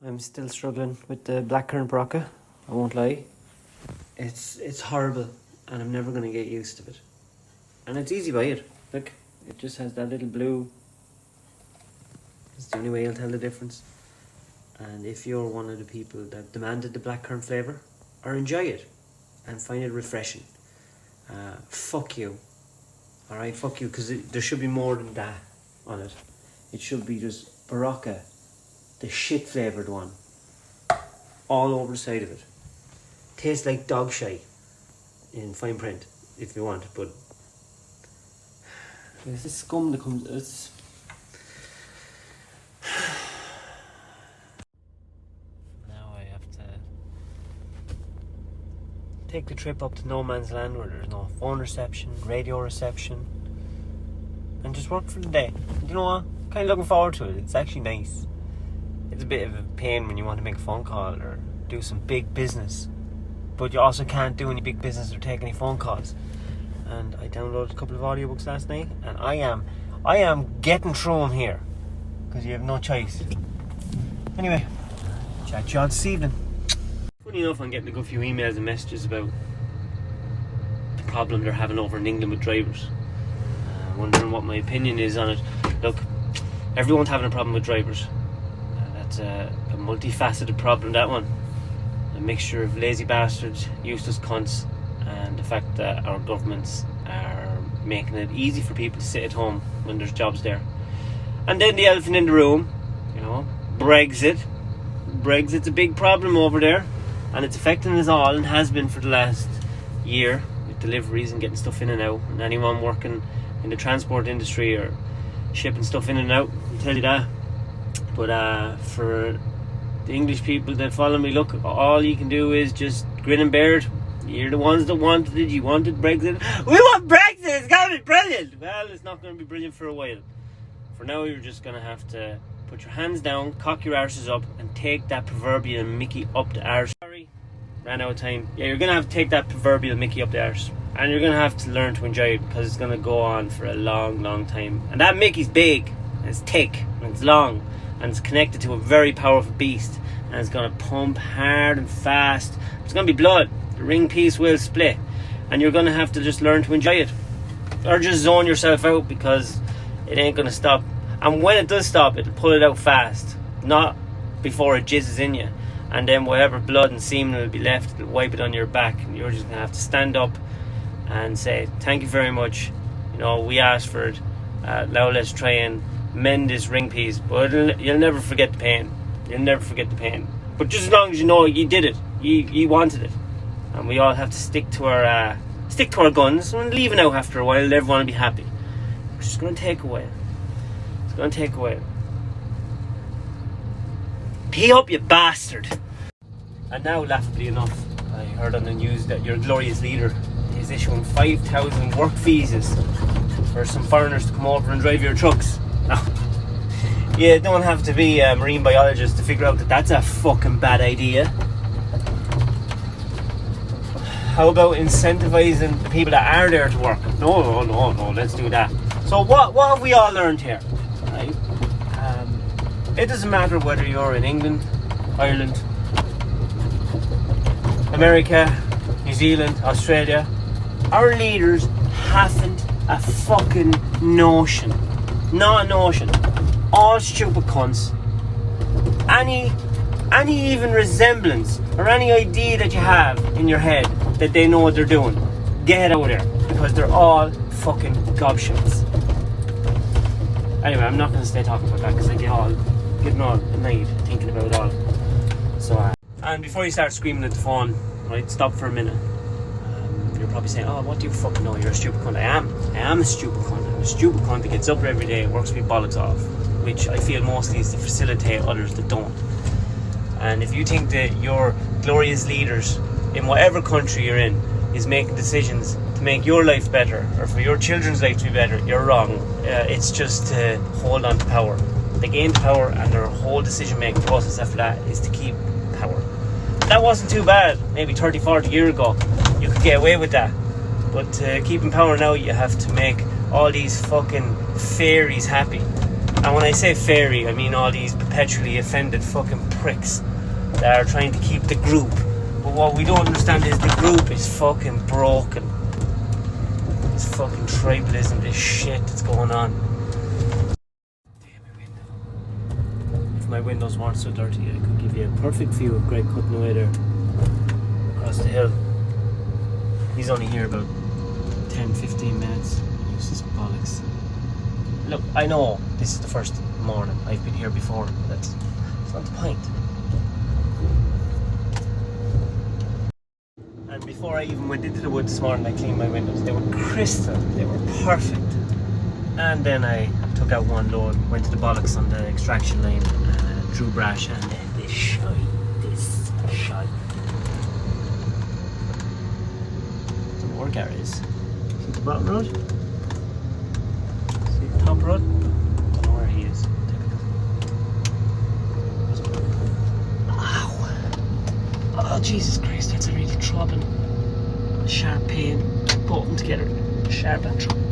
I'm still struggling with the blackcurrant Barocca, I won't lie. It's horrible and I'm never going to get used to it. And it's easy by it. Look, it just has that little blue. It's the only way you'll tell the difference. And if you're one of the people that demanded the blackcurrant flavour, or enjoy it and find it refreshing, fuck you. Alright, fuck you, because there should be more than that on it. It should be just Barocca, the shit flavoured one, all over the side of it. Tastes like dog shite in fine print, if you want, but there's this scum that comes. It's now I have to take the trip up to no man's land where there's no phone reception, radio reception, and just work for the day. You know what? Kind of looking forward to it. It's actually nice. It's a bit of a pain when you want to make a phone call or do some big business, but you also can't do any big business or take any phone calls. And I downloaded a couple of audiobooks last night, and I am getting through them here because you have no choice. Anyway, chat to you all this evening. Funny enough, I'm getting a good few emails and messages about the problem they're having over in England with drivers. Wondering what my opinion is on it. Look, everyone's having a problem with drivers. That's a multifaceted problem, that one. A mixture of lazy bastards, useless cunts, and the fact that our governments are making it easy for people to sit at home when there's jobs there. And then the elephant in the room, you know, Brexit. Brexit's a big problem over there, and it's affecting us all, and has been for the last year, with deliveries and getting stuff in and out. And anyone working in the transport industry or shipping stuff in and out, I'll tell you that. But for the English people that follow me, look, all you can do is just grin and bear it. You're the ones that wanted it. You wanted Brexit. We want Brexit. It's going to be brilliant. Well, it's not going to be brilliant for a while. For now, you're just going to have to put your hands down, cock your arses up, and take that proverbial Mickey up the arse. Sorry, ran out of time. Yeah, you're going to have to take that proverbial Mickey up the arse. And you're going to have to learn to enjoy it, because it's going to go on for a long, long time. And that Mickey's big, and it's thick, and it's long, and it's connected to a very powerful beast. And it's going to pump hard and fast. There's going to be blood. The ring piece will split, and you're going to have to just learn to enjoy it, or just zone yourself out, because it ain't going to stop. And when it does stop, it'll pull it out fast, not before it jizzes in you, and then whatever blood and semen will be left, it'll wipe it on your back, and you're just going to have to stand up and say thank you very much, you know, we asked for it, now let's try and mend this ring piece. But you'll never forget the pain. You'll never forget the pain, but just as long as you know you did it, you wanted it. And we all have to stick to our guns, and leaving out after a while, everyone will be happy. It's just going to take a while. It's going to take a while. Pee up, you bastard! And now, laughably enough, I heard on the news that your glorious leader is issuing 5,000 work visas for some foreigners to come over and drive your trucks. Now, you don't have to be a marine biologist to figure out that that's a fucking bad idea. How about incentivizing the people that are there to work? No, let's do that. So what have we all learned here? Right? It doesn't matter whether you're in England, Ireland, America, New Zealand, Australia. Our leaders haven't a fucking notion. Not a notion. All stupid cunts. Any even resemblance or any idea that you have in your head that they know what they're doing, get out of there, because they're all fucking gobshites. Anyway, I'm not going to stay talking about that, because I getting all annoyed thinking about it all. So and before you start screaming at the phone, right, stop for a minute. You're probably saying, oh, what do you fucking know, you're a stupid cunt. I am a stupid cunt. I'm a stupid cunt that gets up every day, works me bollocks off, which I feel mostly is to facilitate others that don't. And if you think that your glorious leaders in whatever country you're in is making decisions to make your life better, or for your children's life to be better, you're wrong. It's just to hold on to power. They gain power, and their whole decision making process after that is to keep power. That wasn't too bad maybe 30-40 years ago. You could get away with that. But to keep in power now, you have to make all these fucking fairies happy. And when I say fairy, I mean all these perpetually offended fucking pricks that are trying to keep the group. But what we don't understand is the group is fucking broken. This fucking tribalism, this shit that's going on. If my windows weren't so dirty, I could give you a perfect view of Greg cutting away there across the hill. He's only here about 10-15 minutes. Useless bollocks. Look, I know this is the first morning. I've been here before. That's not the point. And before I even went into the woods this morning, I cleaned my windows. They were crystal. They were perfect. And then I took out one load, went to the bollocks on the extraction line, drew brush, and then this shite. Some more Garys. See the bottom road? See the top road? Don't know where he is. Ow! Oh, Jesus Christ, that's a really throbbing, sharp pain. Both them together. Sharp and throbbing.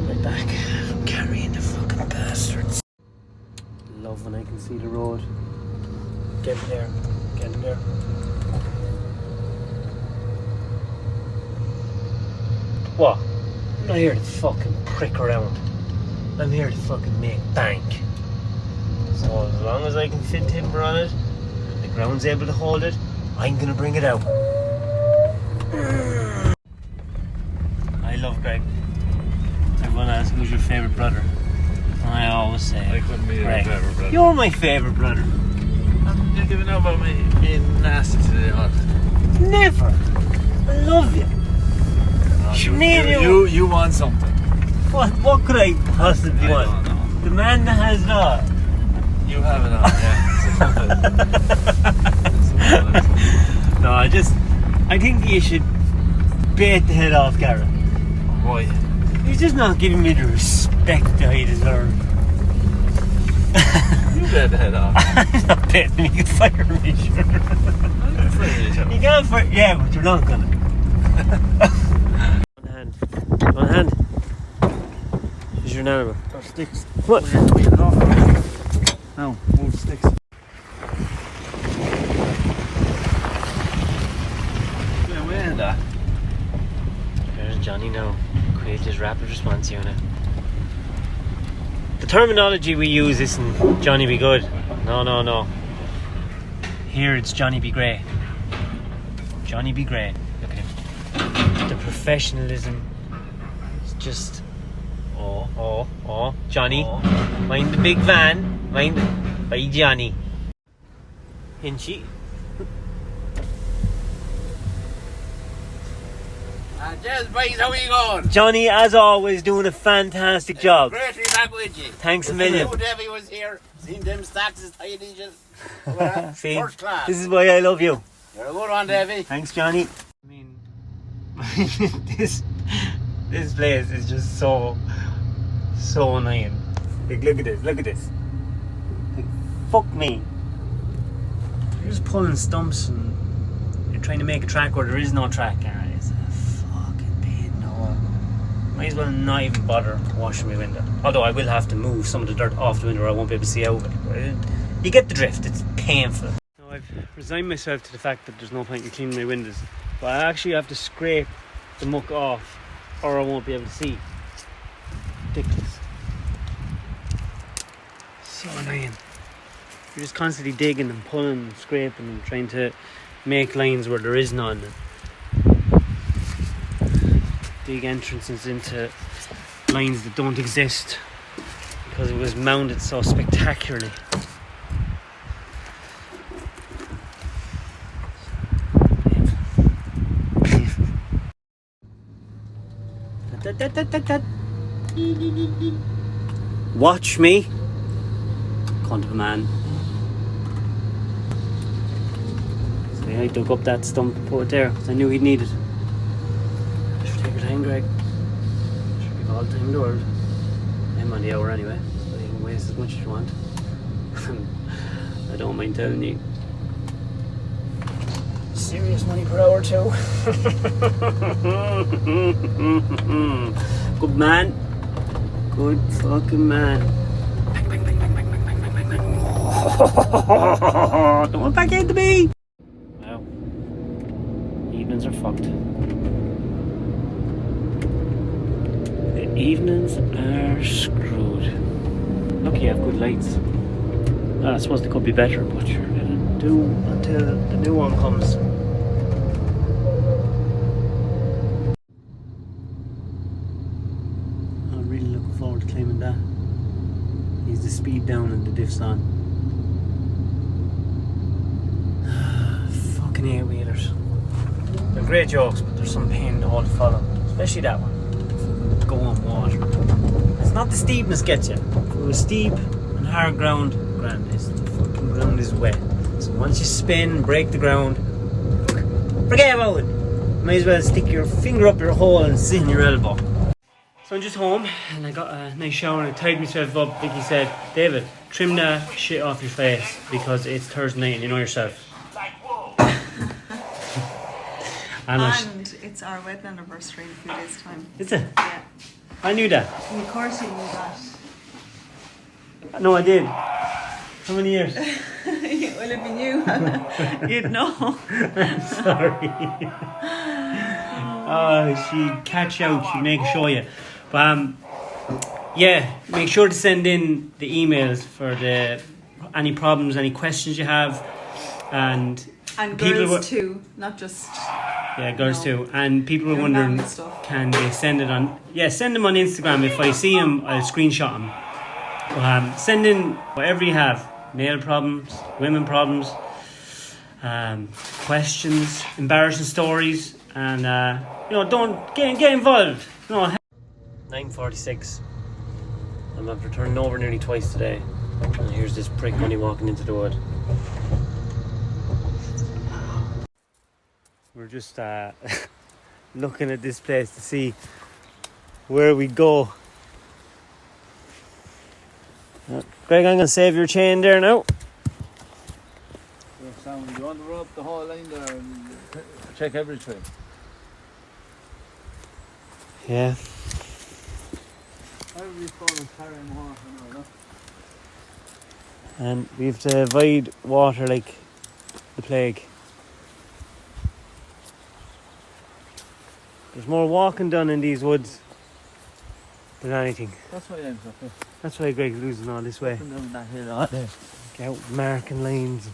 Right back. I'm carrying the fucking bastards. Love when I can see the road. Getting there. What? I'm not here to fucking prick around. I'm here to fucking make bank. So as long as I can fit timber on it, and the ground's able to hold it, I'm gonna bring it out. I love Greg. Everyone asks who's your favourite brother. And I always say I couldn't be your favourite brother. You're my favourite brother. You're giving up on me being nasty to the odd. Never. I love you. You want something. What could I possibly want? I don't know. The man that has not. You have it on, yeah. No, I think you should bait the head off Gareth. Why? He's just not giving me the respect that I deserve. You bait the head off. I'm not baiting, you can fire me, sure. You can't fire, yeah, but you're not gonna. One hand. Here's your nana. Or sticks. What? No, move the sticks. Yeah, we're in that. There's Johnny now. Create his rapid response unit. The terminology we use isn't Johnny be good. No. Here it's Johnny be grey. Johnny be grey. Look at him. The professionalism is just... Oh. Johnny. Oh. Mind the big van. Mind the... Bye, Johnny. Hinchy. Cheers, boys, how are you going? Johnny, as always, doing a fantastic job. Great to be back with you. Thanks a million. New Debbie was here, seen them stacks as tight as See, first class. this is why I love you. You're a good one, Debbie. Thanks, Johnny. I mean, this place is just so annoying. Like, look at this. Like, fuck me. You're just pulling stumps and you're trying to make a track where there is no track, alright? It's a fucking pain. No. Might as well not even bother washing my window. Although I will have to move some of the dirt off the window or I won't be able to see out of it. But you get the drift, it's painful. Now, I've resigned myself to the fact that there's no point in cleaning my windows. But I actually have to scrape the muck off or I won't be able to see. Ridiculous. So annoying. You're just constantly digging and pulling and scraping and trying to make lines where there is none. Big entrances into lines that don't exist because it was mounted so spectacularly. Watch me. Cunt of a man. See, I dug up that stump and put it there because I knew he'd need it. Should take your time, Greg. Should give all the time in the world. I'm on the hour anyway, so you can waste as much as you want. I don't mind telling you. Serious money per hour too. Good man. Good fucking man. Don't back into me! Wow. Evenings are fucked. The evenings are screwed. Lucky I have good lights. I suppose they could be better, but sure, they'll do until the new one comes. I'm really looking forward to climbing that. He's the speed down and the diffs on. Fucking 8-wheelers. They're great jokes, but there's some pain in the hole to follow. Especially that one. Go on water. It's not the steepness gets you. If it was steep and hard ground, grand. It's the fucking ground is wet. So once you spin, break the ground, forget about it. Might as well stick your finger up your hole and sit in your elbow. So I'm just home and I got a nice shower and I tied myself up. Vicky said, David, trim that shit off your face because it's Thursday night and you know yourself. and it's our wedding anniversary in a few days' time. Is it? Yeah. I knew that. Of course you knew that. No, I did. How many years? Well, if you knew, you'd know. I'm sorry. Oh, she'd catch you out, she'd make a show you. But yeah, make sure to send in the emails for any problems, any questions you have, and girls too, not just. Yeah, girls too. And people were wondering, can they send it on? Yeah, send them on Instagram. If I see them, I'll screenshot them. Send in whatever you have: male problems, women problems, questions, embarrassing stories, and don't get involved. 9:46. I'm after turning over nearly twice today, and here's this prick only walking into the wood. We're just looking at this place to see where we go. Greg, I'm going to save your chain there now. Sam, do you want to run up the whole line there and check everything? Yeah. And we have to avoid water like the plague. There's more walking done in these woods than anything. That's why I'm up here. That's why Greg's losing all this way. Up and down that hill out there. Get out marking lanes.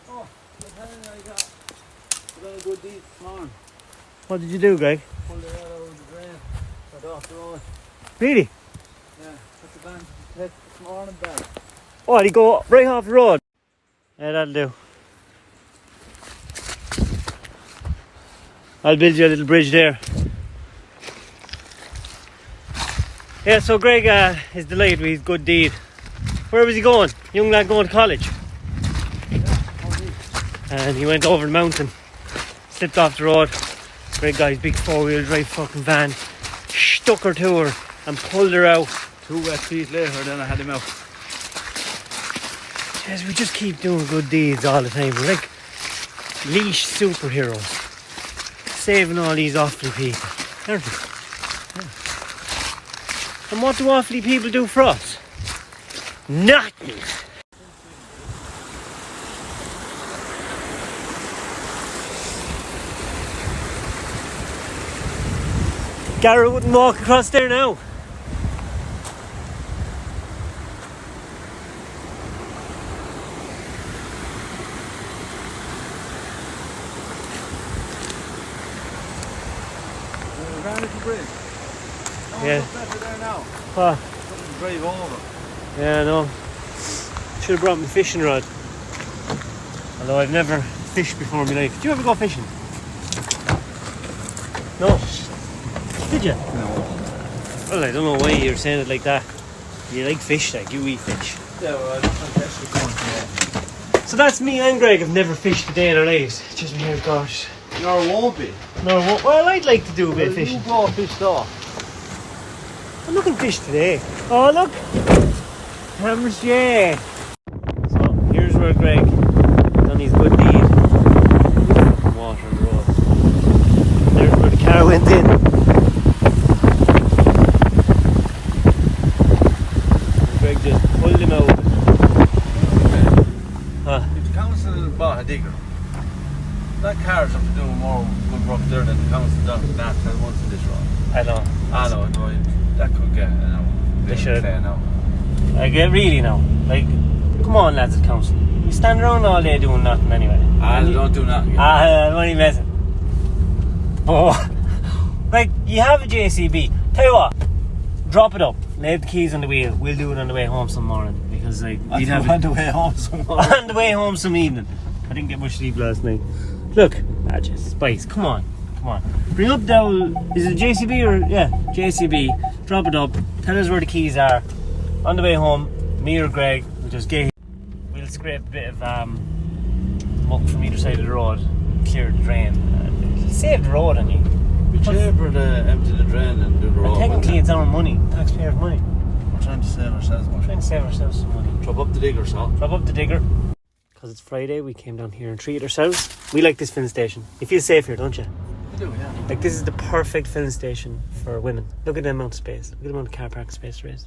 Oh, the time I got a good deed this morning. What did you do, Greg? Pulled it out of the drain. Got off the road. Really? Yeah, took the van this morning back. Oh, did he go right off the road? Yeah, that'll do. I'll build you a little bridge there. Yeah, so Greg is delighted with his good deed. Where was he going? Young lad going to college. And he went over the mountain, slipped off the road. Greg got his big 4-wheel drive fucking van, stuck her to her and pulled her out. 2 wet feet later, then I had him out. Yes, we just keep doing good deeds all the time. We're like leash superheroes. Saving all these awfully people, aren't we? Yeah. And what do awfully people do for us? Nothing! Garrett wouldn't walk across there now. Yeah. Better there now. What? Drive over. Yeah, no. Should have brought my fishing rod. Although I've never fished before in my life. Did you ever go fishing? No. Did you? No. Well, I don't know why you're saying it like that. You like fish, like you eat fish. Yeah, well, I don't think actually going today. So that's me and Greg have never fished a day in our lives. It's just me here, gosh. Nor won't be. No, well, I'd like to do a bit of You fishing. go fish off. I'm looking fish today. Oh, look! Hammers, yeah! So, here's where Greg done his good deed. Water on the road. There's where the car went in. bought a digger. That car's have to do more good work there than the council done that 12 months in this road. I know. I know, that could get, They should. Now. Like, really now. Like, come on, lads at council. You stand around all day doing nothing anyway. They don't do nothing. I'm only messing. But, like, you have a JCB. Tell you what, drop it up. Lay the keys on the wheel. We'll do it on the way home some morning. Because, like, we'd have it on the way home some morning. on the way home some evening. I didn't get much sleep last night. Look, just Spice, come on. Bring up the, is it JCB or, yeah, JCB. Drop it up. Tell us where the keys are. On the way home, me or Greg will just get here. We'll scrape a bit of muck from either side of the road. Clear the drain. Save the road on you. Be cheaper to empty the drain and do the road. Technically it's our money, taxpayers' money. We're trying to save ourselves more. Trying to save ourselves some money. Drop up the digger, so. Drop up the digger. Because it's Friday, we came down here and treated ourselves. We like this filling station. You feel safe here, don't you? I do, yeah. Like, this is the perfect filling station for women. Look at the amount of space. Look at the amount of car parking space there is.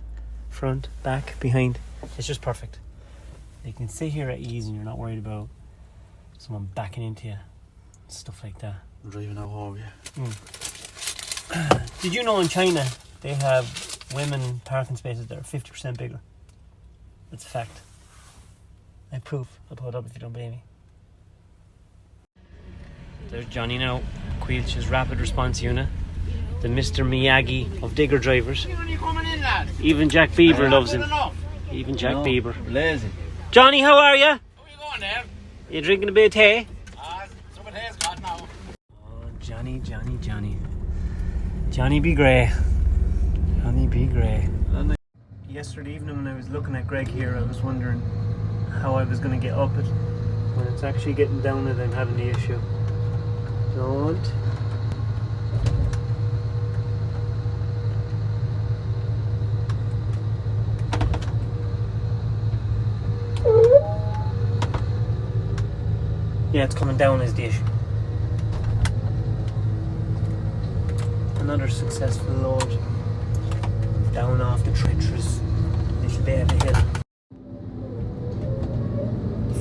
Front, back, behind. It's just perfect. You can sit here at ease and you're not worried about someone backing into you. Stuff like that. I'm driving out home, yeah. Did you know in China they have women parking spaces that are 50% bigger? That's a fact. I have proof. I'll put it up if you don't believe me. There's Johnny now, Quilch's rapid response unit, the Mr. Miyagi of digger drivers. When are you coming in, lad? Even Jack Bieber loves him. Enough. Even Jack No, Bieber. Lazy. Johnny, how are you? How are you going there? You drinking a bit of tea? Some of has got now. Oh, Johnny. Johnny be grey. Johnny be grey. Yesterday evening when I was looking at Greg here, I was wondering how I was going to get up it when it's actually getting down it I'm having the issue. Don't. Yeah, it's coming down is the issue. Another successful load down off the treacherous little bit of a hill.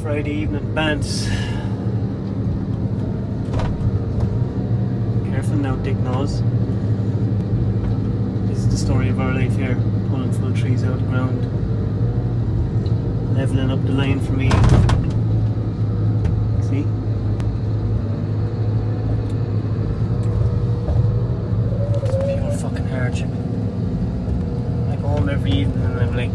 Friday evening bands. Careful now, Dick knows. This is the story of our life here. Pulling full trees out of the ground. Levelling up the line for me. See? It's pure fucking hardship. I go home every evening and I'm like,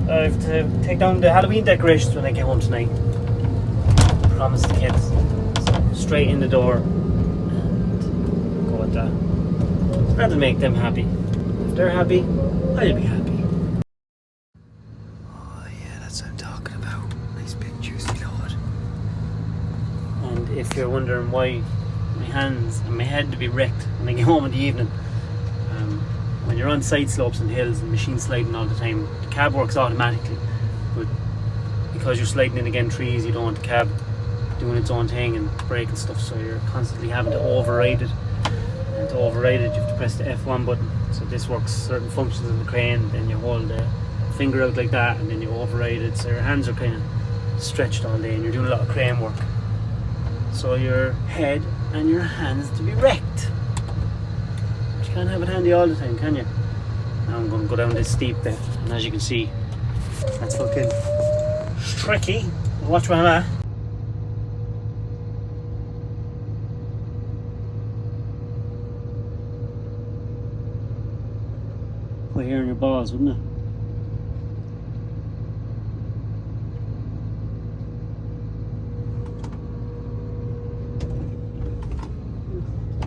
I have to take down the Halloween decorations when I get home tonight. Promise the kids. So straight in the door and go with that. So that'll make them happy. If they're happy, I'll be happy. Oh yeah, that's what I'm talking about. Nice big juicy load. And if you're wondering why my hands and my head to be wrecked when I get home in the evening, when you're on side slopes and hills and machine sliding all the time, the cab works automatically, but because you're sliding in against trees, you don't want the cab doing its own thing and braking stuff, so you're constantly having to override it, and to override it you have to press the F1 button. So this works certain functions in the crane, then you hold the finger out like that and then you override it, so your hands are kind of stretched all day and you're doing a lot of crane work, so your head and your hands to be wrecked. Can't have it handy all the time, can you? Now I'm going to go down this steep bit, and as you can see, that's fucking tricky. Watch where I'm at. Put hair in your balls, wouldn't it?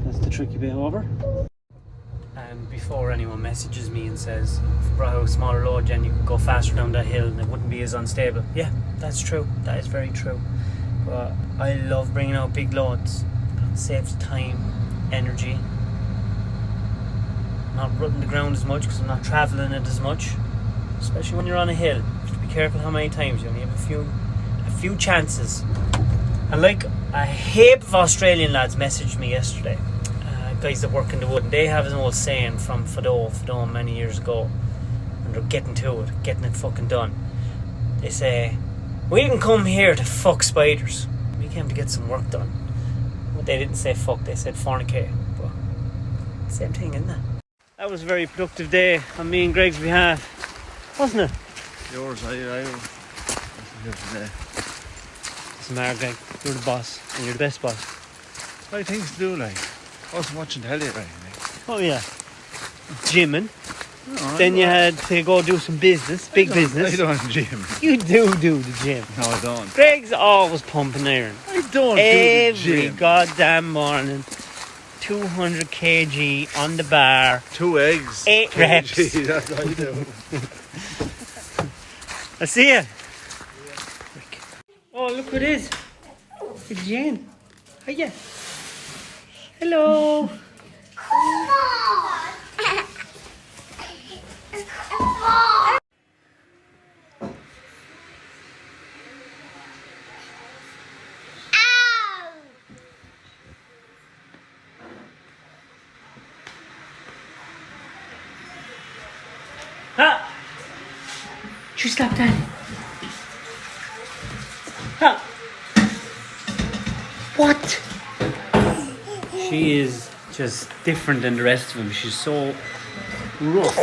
That's the tricky bit over. And before anyone messages me and says, if you brought out a smaller load, Jen, you could go faster down that hill and it wouldn't be as unstable. Yeah, that's true. That is very true. But I love bringing out big loads. It saves time, energy. I'm not rutting the ground as much because I'm not travelling it as much. Especially when you're on a hill. You have to be careful how many times. You only have a few chances. And like a heap of Australian lads messaged me yesterday. guys that work in the wood, and they have an old saying from Fado many years ago, and they're getting to it, getting it fucking done. They say, we didn't come here to fuck spiders. We came to get some work done. But they didn't say fuck, they said fornicate. But same thing, isn't it? That was a very productive day on me and Greg's behalf, wasn't it? Yours, I here today. Tomorrow, Greg, you're the boss, and you're the best boss. Right things to do, like. I wasn't watching telly, right? Like. Oh yeah, gymming. No, Then you had to go do some business, big business. I don't gym. You do the gym. No, I don't. Greg's always pumping iron. I don't do the Every gym. goddamn morning. 200 kg on the bar. 2 eggs. 8 reps. kg, that's what I do. I see you. Oh, look what it is. It's Jane. Hiya. Hello. Ha! She slapped Daddy. Ha! What? She is just different than the rest of them. She's so rough.